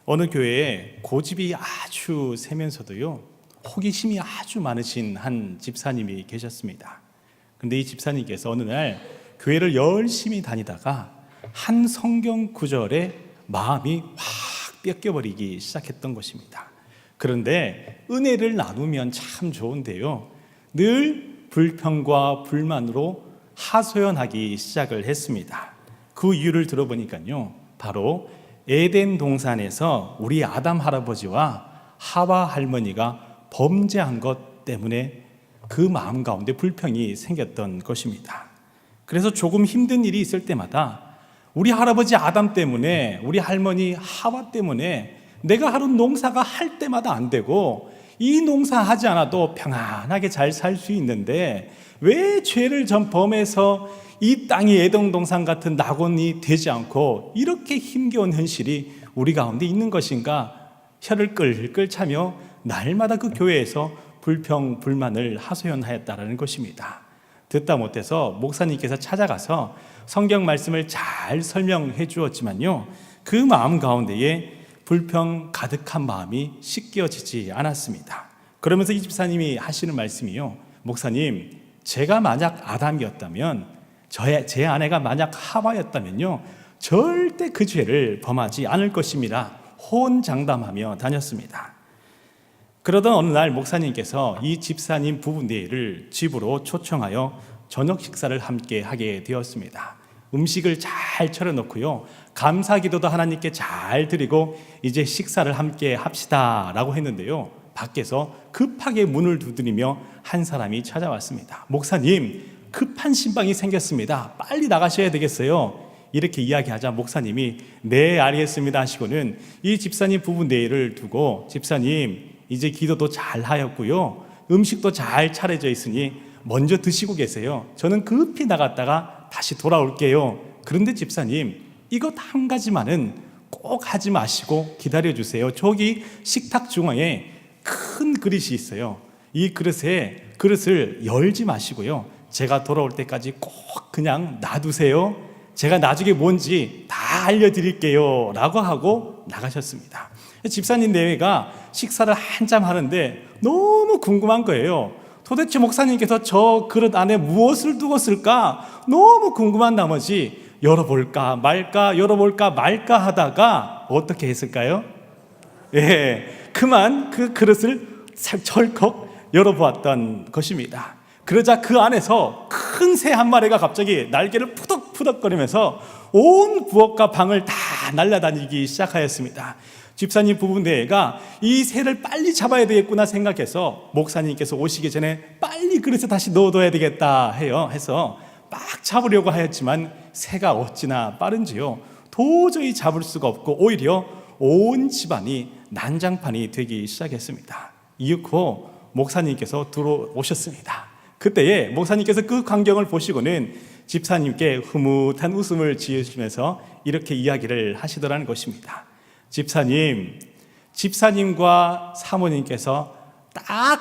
어느 교회에 고집이 아주 세면서도요, 호기심이 아주 많으신 한 집사님이 계셨습니다. 근데 이 집사님께서 어느 날 교회를 열심히 다니다가 한 성경 구절에 마음이 확 뺏겨버리기 시작했던 것입니다. 그런데 은혜를 나누면 참 좋은데요, 늘 불평과 불만으로 하소연하기 시작을 했습니다. 그 이유를 들어보니까요, 바로 에덴 동산에서 우리 아담 할아버지와 하와 할머니가 범죄한 것 때문에 그 마음 가운데 불평이 생겼던 것입니다. 그래서 조금 힘든 일이 있을 때마다 우리 할아버지 아담 때문에, 우리 할머니 하와 때문에 내가 하는 농사가 할 때마다 안 되고, 이 농사 하지 않아도 평안하게 잘 살 수 있는데 왜 죄를 범해서 이 땅이 에덴 동산 같은 낙원이 되지 않고 이렇게 힘겨운 현실이 우리 가운데 있는 것인가, 혀를 끌끌 차며 날마다 그 교회에서 불평 불만을 하소연하였다라는 것입니다. 듣다 못해서 목사님께서 찾아가서 성경 말씀을 잘 설명해 주었지만요, 그 마음 가운데에 불평 가득한 마음이 씻겨지지 않았습니다. 그러면서 이 집사님이 하시는 말씀이요, 목사님, 제가 만약 아담이었다면, 제 아내가 만약 하와였다면요, 절대 그 죄를 범하지 않을 것입니다. 호언장담하며 다녔습니다. 그러던 어느 날 목사님께서 이 집사님 부부네를 집으로 초청하여 저녁 식사를 함께 하게 되었습니다. 음식을 잘 차려놓고요, 감사기도도 하나님께 잘 드리고 이제 식사를 함께 합시다 라고 했는데요, 밖에서 급하게 문을 두드리며 한 사람이 찾아왔습니다. 목사님, 급한 신방이 생겼습니다. 빨리 나가셔야 되겠어요. 이렇게 이야기하자 목사님이 네, 알겠습니다 하시고는 이 집사님 부부 네를 두고, 집사님, 이제 기도도 잘 하였고요, 음식도 잘 차려져 있으니 먼저 드시고 계세요. 저는 급히 나갔다가 다시 돌아올게요. 그런데 집사님, 이것 한 가지만은 꼭 하지 마시고 기다려 주세요. 저기 식탁 중앙에 큰 그릇이 있어요. 이 그릇을 열지 마시고요, 제가 돌아올 때까지 꼭 그냥 놔두세요. 제가 나중에 뭔지 다 알려드릴게요 라고 하고 나가셨습니다. 집사님 내외가 식사를 한참 하는데 너무 궁금한 거예요. 도대체 목사님께서 저 그릇 안에 무엇을 두었을까 너무 궁금한 나머지 열어볼까 말까 열어볼까 말까 하다가 어떻게 했을까요? 그만 그 그릇을 철컥 열어보았던 것입니다. 그러자 그 안에서 큰 새 한 마리가 갑자기 날개를 푸덕푸덕거리면서 온 부엌과 방을 다 날아다니기 시작하였습니다. 집사님 부부 네가 이 새를 빨리 잡아야 되겠구나 생각해서 목사님께서 오시기 전에 빨리 그릇에 다시 넣어둬야 되겠다 해서 막 잡으려고 하였지만 새가 어찌나 빠른지요, 도저히 잡을 수가 없고 오히려 온 집안이 난장판이 되기 시작했습니다. 이윽고 목사님께서 들어오셨습니다. 그때에 목사님께서 그 광경을 보시고는 집사님께 흐뭇한 웃음을 지으시면서 이렇게 이야기를 하시더라는 것입니다. 집사님과 사모님께서 딱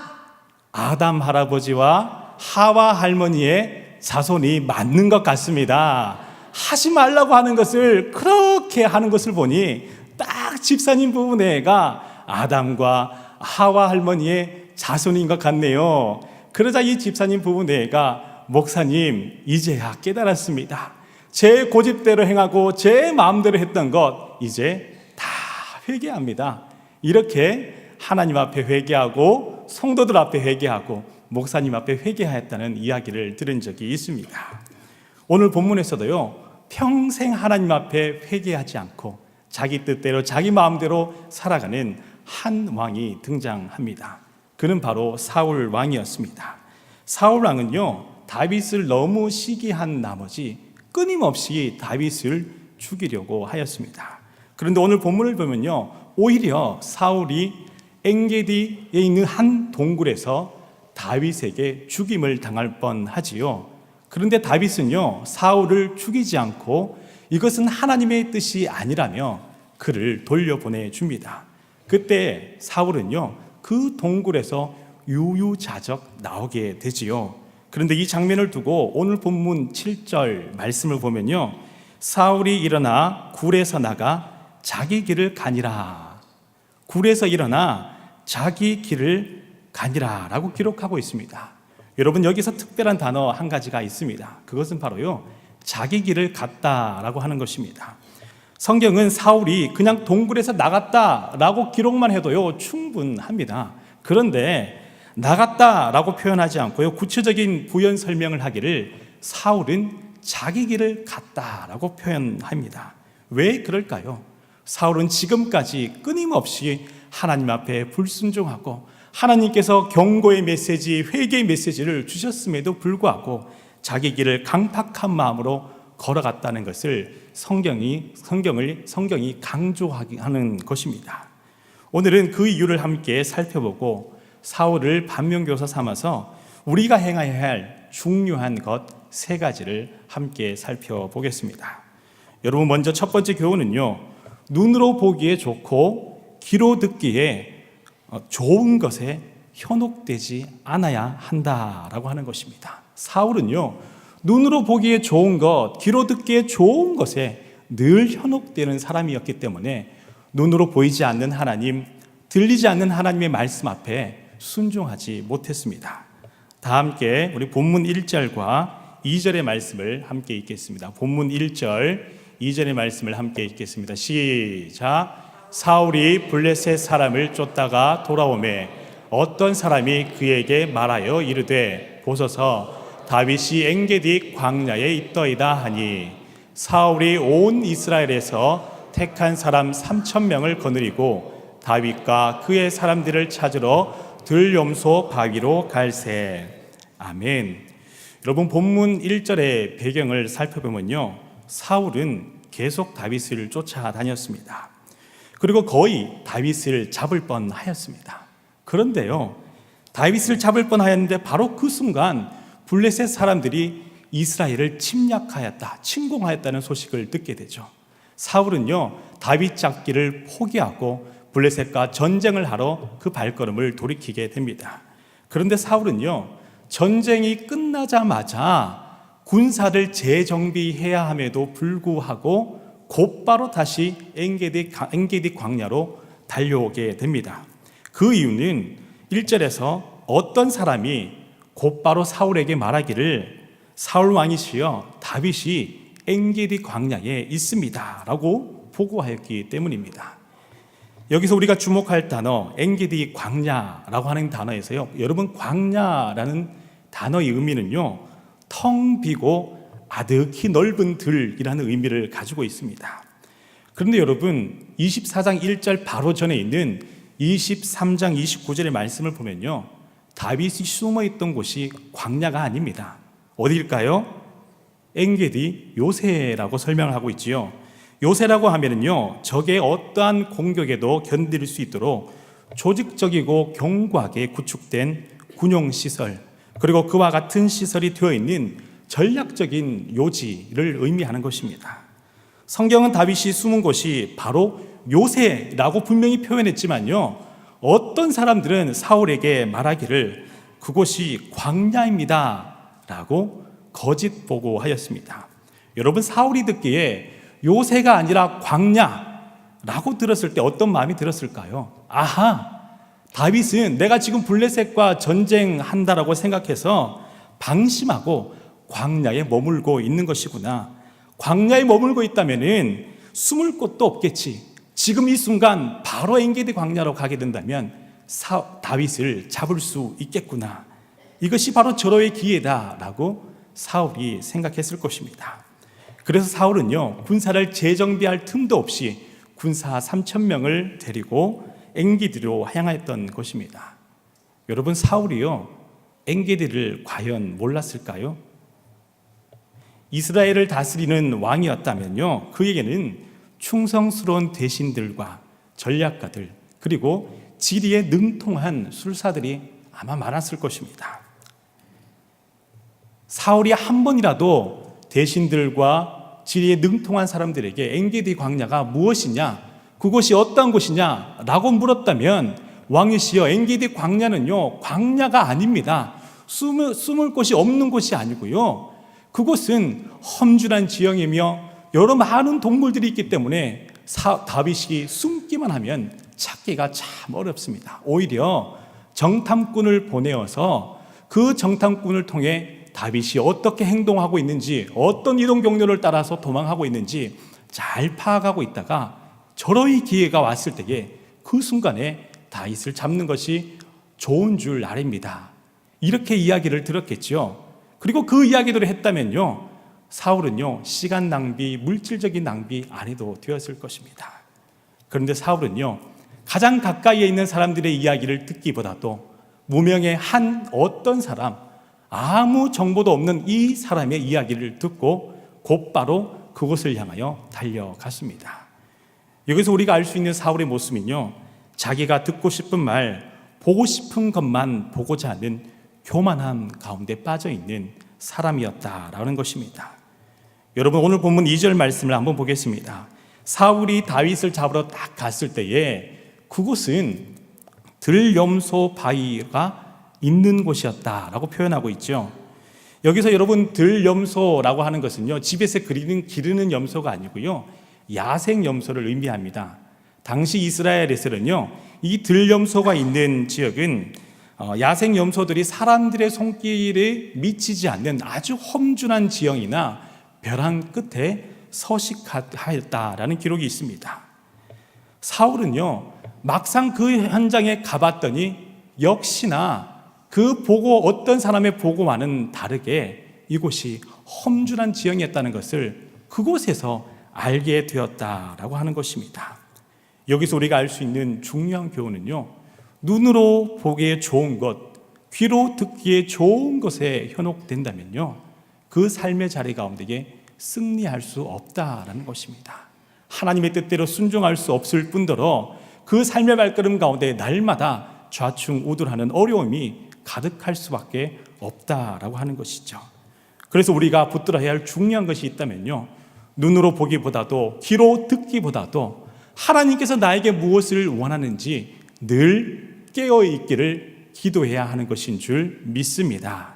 아담 할아버지와 하와 할머니의 자손이 맞는 것 같습니다. 하지 말라고 하는 것을 그렇게 하는 것을 보니 딱 집사님 부부네가 아담과 하와 할머니의 자손인 것 같네요. 그러자 이 집사님 부부네가 목사님, 이제야 깨달았습니다. 제 고집대로 행하고 제 마음대로 했던 것 이제 다 회개합니다. 이렇게 하나님 앞에 회개하고 성도들 앞에 회개하고 목사님 앞에 회개하였다는 이야기를 들은 적이 있습니다. 오늘 본문에서도요, 평생 하나님 앞에 회개하지 않고 자기 뜻대로 자기 마음대로 살아가는 한 왕이 등장합니다. 그는 바로 사울 왕이었습니다. 사울 왕은요, 다윗을 너무 시기한 나머지 끊임없이 다윗을 죽이려고 하였습니다. 그런데 오늘 본문을 보면요, 오히려 사울이 엔게디에 있는 한 동굴에서 다윗에게 죽임을 당할 뻔하지요. 그런데 다윗은요, 사울을 죽이지 않고 이것은 하나님의 뜻이 아니라며 그를 돌려보내 줍니다. 그때 사울은요, 그 동굴에서 유유자적 나오게 되지요. 그런데 이 장면을 두고 오늘 본문 7절 말씀을 보면요, 사울이 일어나 굴에서 나가 자기 길을 가니라 굴에서 일어나 자기 길을 가니라 라고 기록하고 있습니다. 여러분, 여기서 특별한 단어 한 가지가 있습니다. 그것은 바로요, 자기 길을 갔다라고 하는 것입니다. 성경은 사울이 그냥 동굴에서 나갔다라고 기록만 해도요 충분합니다. 그런데 나갔다라고 표현하지 않고요, 구체적인 부연 설명을 하기를 사울은 자기 길을 갔다라고 표현합니다. 왜 그럴까요? 사울은 지금까지 끊임없이 하나님 앞에 불순종하고 하나님께서 경고의 메시지, 회개의 메시지를 주셨음에도 불구하고 자기 길을 강팍한 마음으로 걸어갔다는 것을 성경이 강조하는 것입니다. 오늘은 그 이유를 함께 살펴보고 사울을 반면교사 삼아서 우리가 행해야 할 중요한 것 세 가지를 함께 살펴보겠습니다. 여러분, 먼저 첫 번째 교훈은요, 눈으로 보기에 좋고 귀로 듣기에 좋은 것에 현혹되지 않아야 한다라고 하는 것입니다. 사울은요, 눈으로 보기에 좋은 것, 귀로 듣기에 좋은 것에 늘 현혹되는 사람이었기 때문에 눈으로 보이지 않는 하나님, 들리지 않는 하나님의 말씀 앞에 순종하지 못했습니다. 다 함께 우리 본문 1절과 2절의 말씀을 함께 읽겠습니다. 본문 1절, 2절의 말씀을 함께 읽겠습니다. 시작. 사울이 블레셋 사람을 쫓다가 돌아오매 어떤 사람이 그에게 말하여 이르되 보소서 다윗이 엔게디 광야에 있더이다 하니 사울이 온 이스라엘에서 택한 사람 3,000명을 거느리고 다윗과 그의 사람들을 찾으러 들염소 바위로 갈새. 아멘. 여러분, 본문 1절의 배경을 살펴보면요, 사울은 계속 다윗을 쫓아다녔습니다. 그리고 거의 다윗을 잡을 뻔하였습니다. 그런데요, 다윗을 잡을 뻔하였는데 바로 그 순간 블레셋 사람들이 이스라엘을 침략하였다, 침공하였다는 소식을 듣게 되죠. 사울은요, 다윗 잡기를 포기하고 블레셋과 전쟁을 하러 그 발걸음을 돌이키게 됩니다. 그런데 사울은요, 전쟁이 끝나자마자 군사를 재정비해야 함에도 불구하고 곧바로 다시 엔게디 광야로 달려오게 됩니다. 그 이유는 1절에서 어떤 사람이 곧바로 사울에게 말하기를 사울 왕이시여 다윗이 엔게디 광야에 있습니다 라고 보고하였기 때문입니다. 여기서 우리가 주목할 단어 엔게디 광야라고 하는 단어에서요, 여러분, 광야라는 단어의 의미는요, 텅 비고 아득히 넓은 들이라는 의미를 가지고 있습니다. 그런데 여러분, 24장 1절 바로 전에 있는 23장 29절의 말씀을 보면요, 다윗이 숨어있던 곳이 광야가 아닙니다. 어디일까요? 엔게디 요새라고 설명을 하고 있지요. 요새라고 하면은요, 적의 어떠한 공격에도 견딜 수 있도록 조직적이고 견고하게 구축된 군용시설, 그리고 그와 같은 시설이 되어 있는 전략적인 요지를 의미하는 것입니다. 성경은 다윗이 숨은 곳이 바로 요새라고 분명히 표현했지만요, 어떤 사람들은 사울에게 말하기를 그곳이 광야입니다 라고 거짓 보고하였습니다. 여러분, 사울이 듣기에 요새가 아니라 광야라고 들었을 때 어떤 마음이 들었을까요? 아하, 다윗은 내가 지금 블레셋과 전쟁한다라고 생각해서 방심하고 광야에 머물고 있는 것이구나. 광야에 머물고 있다면은 숨을 곳도 없겠지. 지금 이 순간 바로 엔게디 광야로 가게 된다면 다윗을 잡을 수 있겠구나. 이것이 바로 절호의 기회다라고 사울이 생각했을 것입니다. 그래서 사울은요, 군사를 재정비할 틈도 없이 군사 3,000명을 데리고 엔게디로 향했던 것입니다. 여러분, 사울이요, 엔게디를 과연 몰랐을까요? 이스라엘을 다스리는 왕이었다면요, 그에게는 충성스러운 대신들과 전략가들, 그리고 지리에 능통한 술사들이 아마 많았을 것입니다. 사울이 한 번이라도 대신들과 지리에 능통한 사람들에게 엔게디 광야가 무엇이냐, 그곳이 어떠한 곳이냐 라고 물었다면, 왕이시여, 엔게디 광야는요, 광야가 아닙니다. 숨을 곳이 없는 곳이 아니고요, 그곳은 험준한 지형이며 여러 많은 동물들이 있기 때문에 다윗이 숨기만 하면 찾기가 참 어렵습니다. 오히려 정탐꾼을 보내어서 그 정탐꾼을 통해 다윗이 어떻게 행동하고 있는지, 어떤 이동 경로를 따라서 도망하고 있는지 잘 파악하고 있다가 절호의 기회가 왔을 때에 그 순간에 다윗을 잡는 것이 좋은 줄 아립니다. 이렇게 이야기를 들었겠죠. 그리고 그 이야기들을 했다면요, 사울은요 시간 낭비, 물질적인 낭비 안 해도 되었을 것입니다. 그런데 사울은요 가장 가까이에 있는 사람들의 이야기를 듣기보다도 무명의 한 어떤 사람, 아무 정보도 없는 이 사람의 이야기를 듣고 곧바로 그곳을 향하여 달려갔습니다. 여기서 우리가 알 수 있는 사울의 모습은요, 자기가 듣고 싶은 말, 보고 싶은 것만 보고자 하는 교만함 가운데 빠져있는 사람이었다라는 것입니다. 여러분, 오늘 본문 2절 말씀을 한번 보겠습니다. 사울이 다윗을 잡으러 딱 갔을 때에 그곳은 들염소 바위가 있는 곳이었다라고 표현하고 있죠. 여기서 여러분, 들염소라고 하는 것은요, 집에서 기르는 염소가 아니고요, 야생 염소를 의미합니다. 당시 이스라엘에서는요, 이 들염소가 있는 지역은 야생 염소들이 사람들의 손길에 미치지 않는 아주 험준한 지형이나 벼랑 끝에 서식하였다라는 기록이 있습니다. 사울은요, 막상 그 현장에 가봤더니 역시나 그 보고, 어떤 사람의 보고와는 다르게 이곳이 험준한 지형이었다는 것을 그곳에서 알게 되었다라고 하는 것입니다. 여기서 우리가 알 수 있는 중요한 교훈은요, 눈으로 보기에 좋은 것, 귀로 듣기에 좋은 것에 현혹된다면요, 그 삶의 자리 가운데에 승리할 수 없다라는 것입니다. 하나님의 뜻대로 순종할 수 없을 뿐더러 그 삶의 발걸음 가운데 날마다 좌충우돌하는 어려움이 가득할 수밖에 없다라고 하는 것이죠. 그래서 우리가 붙들어야 할 중요한 것이 있다면요, 눈으로 보기보다도 귀로 듣기보다도 하나님께서 나에게 무엇을 원하는지 늘 깨어있기를 기도해야 하는 것인 줄 믿습니다.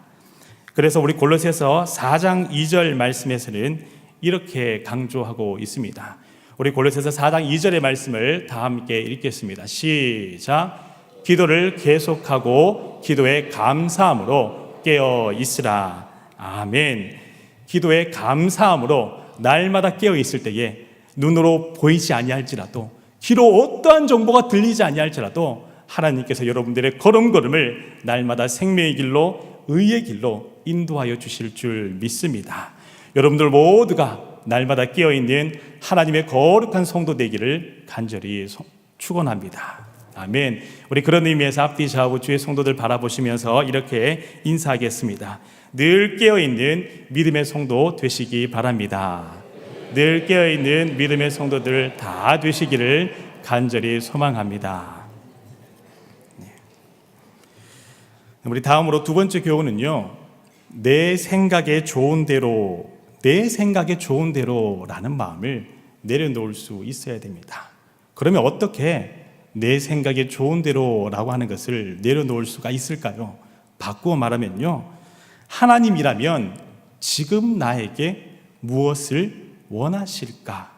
그래서 우리 골로새서 4장 2절 말씀에서는 이렇게 강조하고 있습니다. 우리 골로새서 4장 2절의 말씀을 다 함께 읽겠습니다. 시작. 기도를 계속하고 기도에 감사함으로 깨어 있으라. 아멘. 기도에 감사함으로 날마다 깨어 있을 때에 눈으로 보이지 아니할지라도, 귀로 어떠한 정보가 들리지 아니할지라도 하나님께서 여러분들의 걸음걸음을 날마다 생명의 길로, 의의 길로 인도하여 주실 줄 믿습니다. 여러분들 모두가 날마다 깨어있는 하나님의 거룩한 성도 되기를 간절히 축원합니다. 아멘. 우리 그런 의미에서 앞뒤 좌우 주의 성도들 바라보시면서 이렇게 인사하겠습니다. 늘 깨어있는 믿음의 성도 되시기 바랍니다. 늘 깨어있는 믿음의 성도들 다 되시기를 간절히 소망합니다. 우리 다음으로 두 번째 교훈은요, 내 생각에 좋은 대로, 내 생각에 좋은 대로라는 마음을 내려놓을 수 있어야 됩니다. 그러면 어떻게 내 생각에 좋은 대로라고 하는 것을 내려놓을 수가 있을까요? 바꾸어 말하면요, 하나님이라면 지금 나에게 무엇을 원하실까?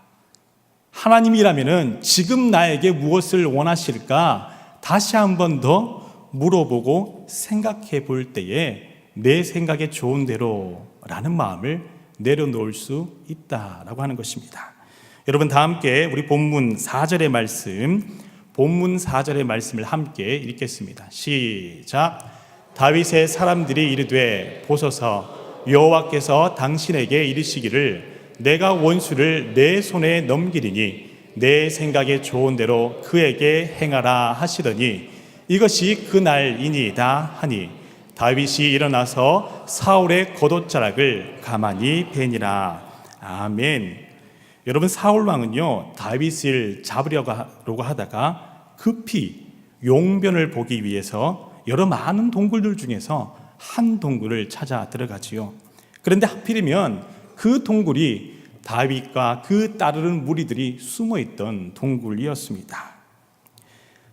하나님이라면 지금 나에게 무엇을 원하실까? 다시 한 번 더 물어보고 생각해 볼 때에 내 생각에 좋은 대로라는 마음을 내려놓을 수 있다라고 하는 것입니다. 여러분, 다 함께 우리 본문 4절의 말씀을 함께 읽겠습니다. 시작. 다윗의 사람들이 이르되 보소서, 여호와께서 당신에게 이르시기를 내가 원수를 내 손에 넘기리니 내 생각에 좋은 대로 그에게 행하라 하시더니 이것이 그 날이니이다 하니 다윗이 일어나서 사울의 겉옷자락을 가만히 베니라. 아멘. 여러분, 사울 왕은요, 다윗을 잡으려고 하다가 급히 용변을 보기 위해서 여러 많은 동굴들 중에서 한 동굴을 찾아 들어가지요. 그런데 하필이면 그 동굴이 다윗과 그 따르는 무리들이 숨어있던 동굴이었습니다.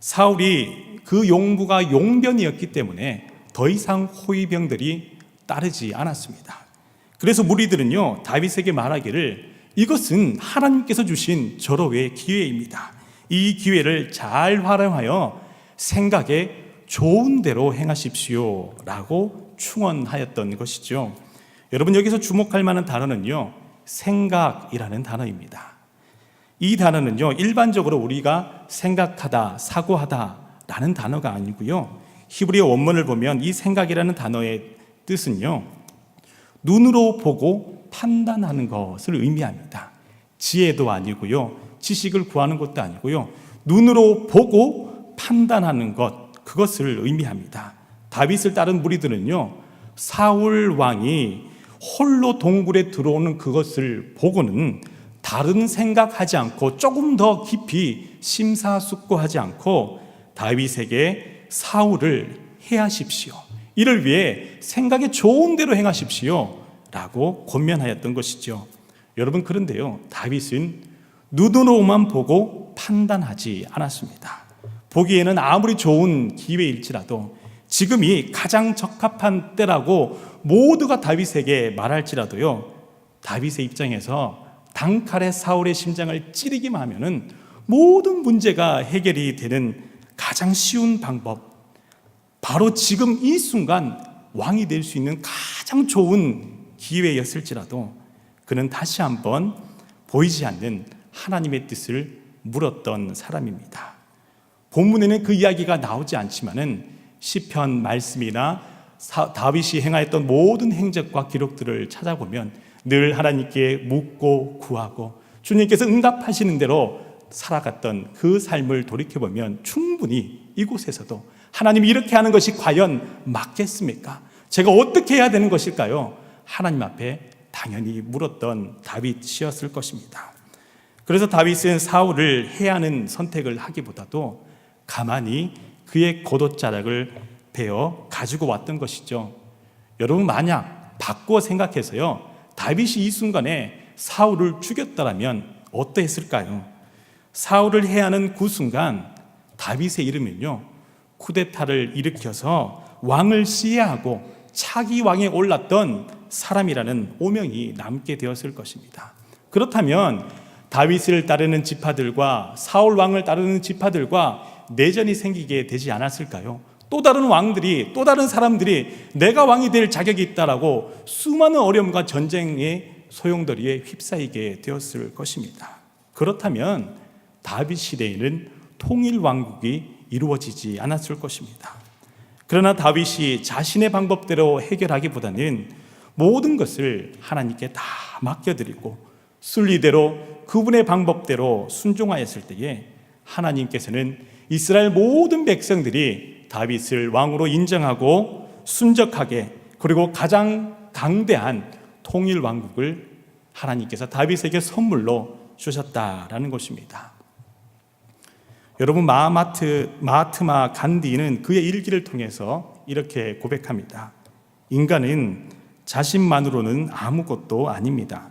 사울이 그 용부가 용변이었기 때문에 더 이상 호위병들이 따르지 않았습니다. 그래서 무리들은요, 다윗에게 말하기를 이것은 하나님께서 주신 절호의 기회입니다. 이 기회를 잘 활용하여 생각에 좋은 대로 행하십시오 라고 충언하였던 것이죠. 여러분, 여기서 주목할 만한 단어는요, 생각이라는 단어입니다. 이 단어는요, 일반적으로 우리가 생각하다, 사고하다 라는 단어가 아니고요, 히브리어 원문을 보면 이 생각이라는 단어의 뜻은요, 눈으로 보고 판단하는 것을 의미합니다. 지혜도 아니고요, 지식을 구하는 것도 아니고요, 눈으로 보고 판단하는 것, 그것을 의미합니다. 다윗을 따른 무리들은요, 사울 왕이 홀로 동굴에 들어오는 그것을 보고는 다른 생각하지 않고 조금 더 깊이 심사숙고하지 않고 다윗에게 사울을 해하십시오, 이를 위해 생각에 좋은 대로 행하십시오 라고 권면하였던 것이죠. 여러분, 그런데요, 다윗은 눈으로만 보고 판단하지 않았습니다. 보기에는 아무리 좋은 기회일지라도 지금이 가장 적합한 때라고 모두가 다윗에게 말할지라도요, 다윗의 입장에서 단칼에 사울의 심장을 찌르기만 하면은 모든 문제가 해결이 되는 가장 쉬운 방법, 바로 지금 이 순간 왕이 될 수 있는 가장 좋은 기회였을지라도 그는 다시 한번 보이지 않는 하나님의 뜻을 물었던 사람입니다. 본문에는 그 이야기가 나오지 않지만은 시편 말씀이나 다윗이 행하였던 모든 행적과 기록들을 찾아보면 늘 하나님께 묻고 구하고 주님께서 응답하시는 대로 살아갔던 그 삶을 돌이켜보면 충분히 이곳에서도 하나님이 이렇게 하는 것이 과연 맞겠습니까? 제가 어떻게 해야 되는 것일까요? 하나님 앞에 당연히 물었던 다윗이었을 것입니다. 그래서 다윗은 사울을 해하는 선택을 하기보다도 가만히 그의 겉옷자락을 베어 가지고 왔던 것이죠. 여러분, 만약 바꾸어 생각해서요, 다윗이 이 순간에 사울을 죽였다면 어떠했을까요? 사울을 해하는 그 순간 다윗의 이름은요, 쿠데타를 일으켜서 왕을 시해하고 차기 왕에 올랐던 사람이라는 오명이 남게 되었을 것입니다. 그렇다면 다윗을 따르는 지파들과 사울 왕을 따르는 지파들과 내전이 생기게 되지 않았을까요? 또 다른 왕들이, 또 다른 사람들이 내가 왕이 될 자격이 있다라고 수많은 어려움과 전쟁의 소용돌이에 휩싸이게 되었을 것입니다. 그렇다면 다윗 시대에는 통일 왕국이 이루어지지 않았을 것입니다. 그러나 다윗이 자신의 방법대로 해결하기보다는 모든 것을 하나님께 다 맡겨드리고 순리대로 그분의 방법대로 순종하였을 때에 하나님께서는 이스라엘 모든 백성들이 다윗을 왕으로 인정하고 순적하게, 그리고 가장 강대한 통일 왕국을 하나님께서 다윗에게 선물로 주셨다라는 것입니다. 여러분, 마하트마 간디는 그의 일기를 통해서 이렇게 고백합니다. 인간은 자신만으로는 아무것도 아닙니다.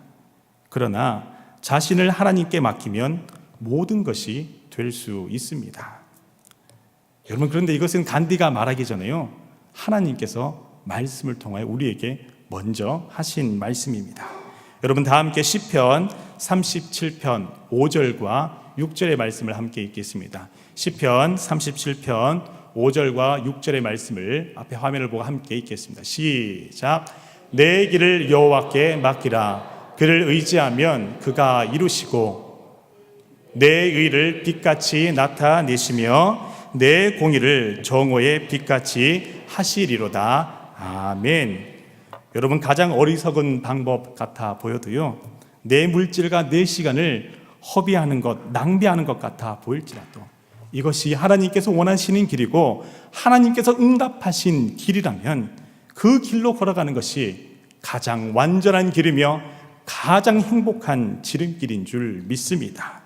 그러나 자신을 하나님께 맡기면 모든 것이 될 수 있습니다. 여러분, 그런데 이것은 간디가 말하기 전에요, 하나님께서 말씀을 통하여 우리에게 먼저 하신 말씀입니다. 여러분, 다 함께 시편 37편 5절과 6절의 말씀을 함께 읽겠습니다. 시편 37편 5절과 6절의 말씀을 앞에 화면을 보고 함께 읽겠습니다. 시작. 내 길을 여호와께 맡기라. 그를 의지하면 그가 이루시고 내 의를 빛같이 나타내시며 내 공의를 정오의 빛같이 하시리로다. 아멘. 여러분, 가장 어리석은 방법 같아 보여도요, 내 물질과 내 시간을 허비하는 것, 낭비하는 것 같아 보일지라도 이것이 하나님께서 원하시는 길이고 하나님께서 응답하신 길이라면 그 길로 걸어가는 것이 가장 완전한 길이며 가장 행복한 지름길인 줄 믿습니다.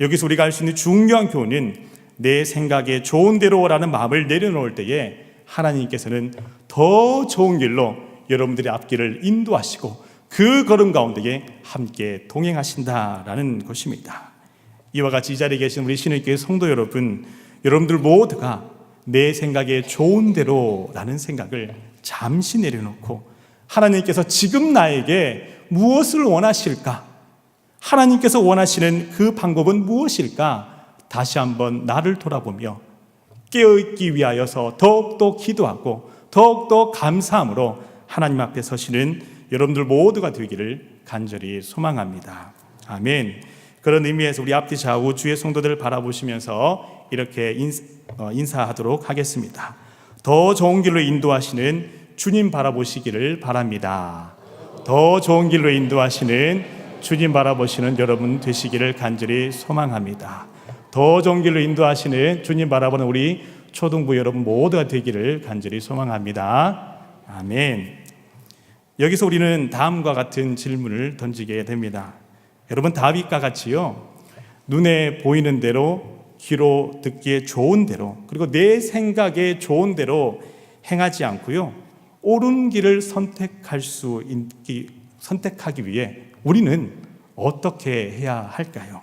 여기서 우리가 알 수 있는 중요한 교훈은 내 생각에 좋은 대로라는 마음을 내려놓을 때에 하나님께서는 더 좋은 길로 여러분들의 앞길을 인도하시고 그 걸음 가운데에 함께 동행하신다라는 것입니다. 이와 같이 이 자리에 계신 우리 신의교회 성도 여러분, 여러분들 모두가 내 생각에 좋은 대로라는 생각을 잠시 내려놓고 하나님께서 지금 나에게 무엇을 원하실까? 하나님께서 원하시는 그 방법은 무엇일까? 다시 한번 나를 돌아보며 깨어있기 위하여서 더욱더 기도하고 더욱더 감사함으로 하나님 앞에 서시는 여러분들 모두가 되기를 간절히 소망합니다. 아멘. 그런 의미에서 우리 앞뒤 좌우 주의 성도들을 바라보시면서 이렇게 인사하도록 하겠습니다. 더 좋은 길로 인도하시는 주님 바라보시기를 바랍니다. 더 좋은 길로 인도하시는 주님 바라보시는 여러분 되시기를 간절히 소망합니다. 더 좋은 길로 인도하시는 주님 바라보는 우리 초등부 여러분 모두가 되기를 간절히 소망합니다. 아멘. 여기서 우리는 다음과 같은 질문을 던지게 됩니다. 여러분, 다윗과 같이요, 눈에 보이는 대로, 귀로 듣기에 좋은 대로, 그리고 내 생각에 좋은 대로 행하지 않고요, 옳은 길을 선택하기 위해 우리는 어떻게 해야 할까요?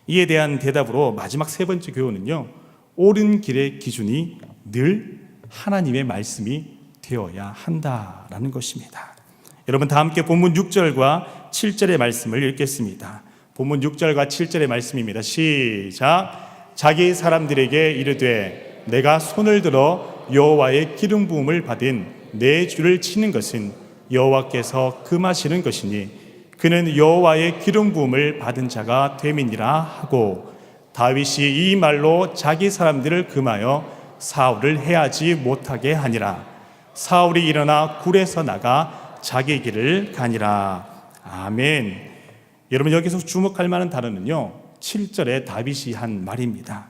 이에 대한 대답으로 마지막 세 번째 교훈은요, 옳은 길의 기준이 늘 하나님의 말씀이 되어야 한다라는 것입니다. 여러분, 다 함께 본문 6절과 7절의 말씀을 읽겠습니다. 본문 6절과 7절의 말씀입니다. 시작. 자기 사람들에게 이르되 내가 손을 들어 여호와의 기름 부음을 받은 내 주를 치는 것은 여호와께서 금하시는 것이니 그는 여호와의 기름 부음을 받은 자가 됨이니라 하고, 다윗이 이 말로 자기 사람들을 금하여 사울을 해하지 못하게 하니라. 사울이 일어나 굴에서 나가 자기 길을 가니라. 아멘. 여러분, 여기서 주목할 만한 단어는요, 7절에 다윗이 한 말입니다.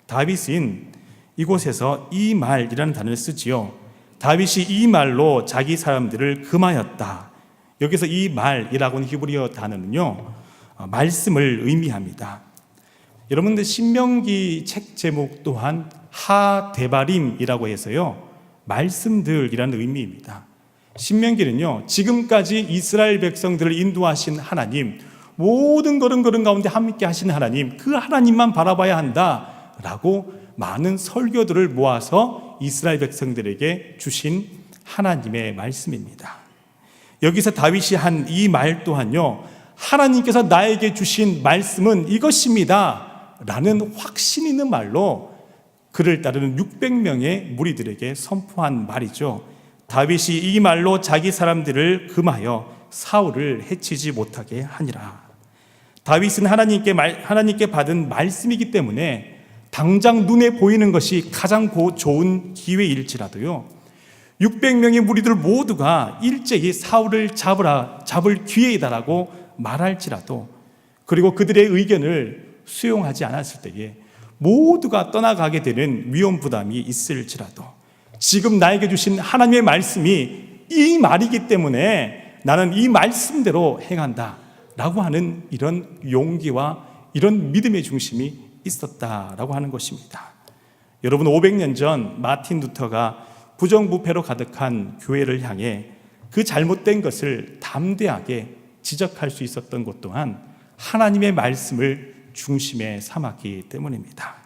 다윗은 이곳에서 이 말이라는 단어를 쓰지요. 다윗이 이 말로 자기 사람들을 금하였다. 여기서 이 말이라고는 히브리어 단어는요, 말씀을 의미합니다. 여러분들 신명기 책 제목 또한 하데바림이라고 해서요, 말씀들이라는 의미입니다. 신명기는요, 지금까지 이스라엘 백성들을 인도하신 하나님, 모든 걸음 가운데 함께 하신 하나님, 그 하나님만 바라봐야 한다라고 많은 설교들을 모아서 이스라엘 백성들에게 주신 하나님의 말씀입니다. 여기서 다윗이 한 이 말 또한요, 하나님께서 나에게 주신 말씀은 이것입니다 라는 확신 있는 말로 그를 따르는 600명의 무리들에게 선포한 말이죠. 다윗이 이 말로 자기 사람들을 금하여 사울을 해치지 못하게 하니라. 다윗은 하나님께 받은 말씀이기 때문에 당장 눈에 보이는 것이 가장 좋은 기회일지라도요, 600명의 무리들 모두가 일제히 사울을 잡을 기회이다라고 말할지라도, 그리고 그들의 의견을 수용하지 않았을 때에 모두가 떠나가게 되는 위험 부담이 있을지라도, 지금 나에게 주신 하나님의 말씀이 이 말이기 때문에 나는 이 말씀대로 행한다 라고 하는 이런 용기와 이런 믿음의 중심이 있었다라고 하는 것입니다. 여러분, 500년 전 마틴 루터가 부정부패로 가득한 교회를 향해 그 잘못된 것을 담대하게 지적할 수 있었던 것 또한 하나님의 말씀을 중심에 삼았기 때문입니다.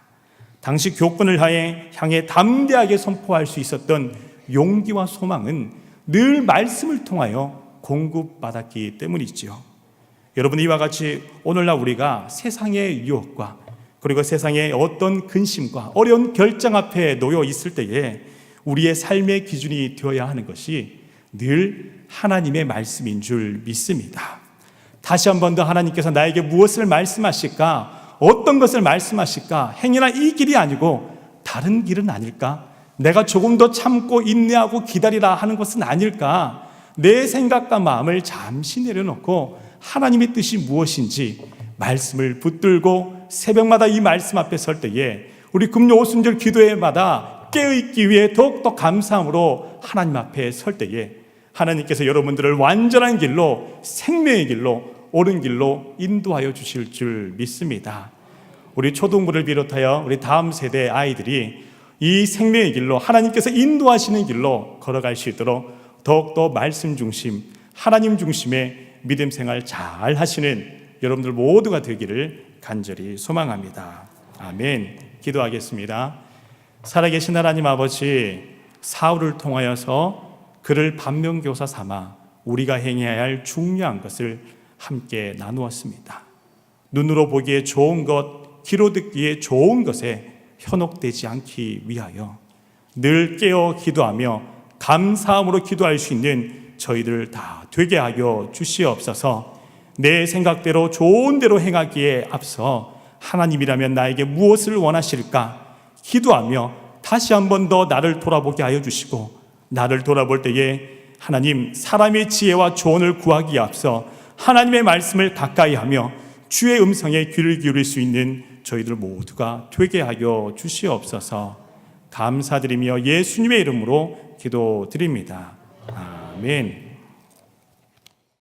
당시 교권을 향해 담대하게 선포할 수 있었던 용기와 소망은 늘 말씀을 통하여 공급받았기 때문이지요. 여러분, 이와 같이 오늘날 우리가 세상의 유혹과 그리고 세상의 어떤 근심과 어려운 결정 앞에 놓여 있을 때에 우리의 삶의 기준이 되어야 하는 것이 늘 하나님의 말씀인 줄 믿습니다. 다시 한 번 더 하나님께서 나에게 무엇을 말씀하실까? 어떤 것을 말씀하실까? 행여나 이 길이 아니고 다른 길은 아닐까? 내가 조금 더 참고 인내하고 기다리라 하는 것은 아닐까? 내 생각과 마음을 잠시 내려놓고 하나님의 뜻이 무엇인지 말씀을 붙들고 새벽마다 이 말씀 앞에 설 때에 우리 금요 오순절 기도회마다 깨어있기 위해 더욱더 감사함으로 하나님 앞에 설 때에 하나님께서 여러분들을 완전한 길로, 생명의 길로, 옳은 길로 인도하여 주실 줄 믿습니다. 우리 초등부를 비롯하여 우리 다음 세대 아이들이 이 생명의 길로, 하나님께서 인도하시는 길로 걸어갈 수 있도록 더욱더 말씀 중심, 하나님 중심의 믿음 생활 잘 하시는 여러분들 모두가 되기를 간절히 소망합니다. 아멘. 기도하겠습니다. 살아계신 하나님 아버지, 사울을 통하여서 그를 반면교사 삼아 우리가 행해야 할 중요한 것을 함께 나누었습니다. 눈으로 보기에 좋은 것, 귀로 듣기에 좋은 것에 현혹되지 않기 위하여 늘 깨어 기도하며 감사함으로 기도할 수 있는 저희들 다 되게 하여 주시옵소서. 내 생각대로 좋은 대로 행하기에 앞서 하나님이라면 나에게 무엇을 원하실까 기도하며 다시 한 번 더 나를 돌아보게 하여 주시고, 나를 돌아볼 때에 하나님 사람의 지혜와 조언을 구하기에 앞서 하나님의 말씀을 가까이 하며 주의 음성에 귀를 기울일 수 있는 저희들 모두가 되게 하여 주시옵소서. 감사드리며 예수님의 이름으로 기도드립니다. 아멘.